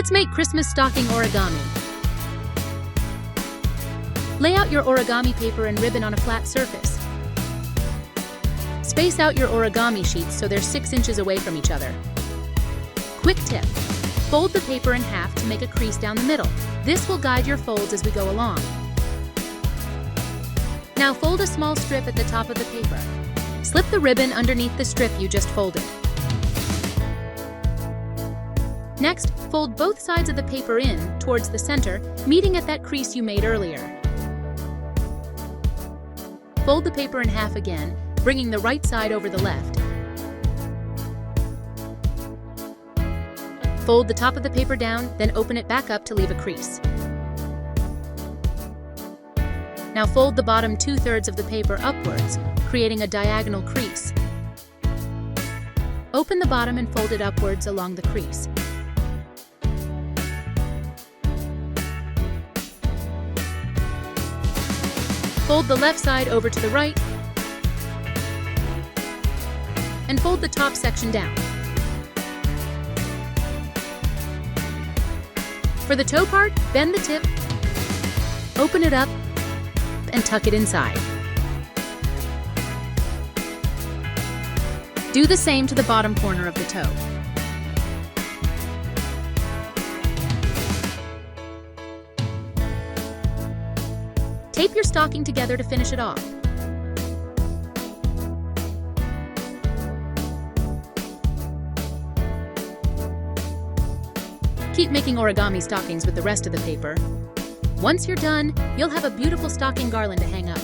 Let's make Christmas stocking origami. Lay out your origami paper and ribbon on a flat surface. Space out your origami sheets so they're 6 inches away from each other. Quick tip: fold the paper in half to make a crease down the middle. This will guide your folds as we go along. Now fold a small strip at the top of the paper. Slip the ribbon underneath the strip you just folded. Next, fold both sides of the paper in towards the center, meeting at that crease you made earlier. Fold the paper in half again, bringing the right side over the left. Fold the top of the paper down, then open it back up to leave a crease. Now fold the bottom 2/3 of the paper upwards, creating a diagonal crease. Open the bottom and fold it upwards along the crease. Fold the left side over to the right, and fold the top section down. For the toe part, bend the tip, open it up, and tuck it inside. Do the same to the bottom corner of the toe. Tape your stocking together to finish it off. Keep making origami stockings with the rest of the paper. Once you're done, you'll have a beautiful stocking garland to hang up.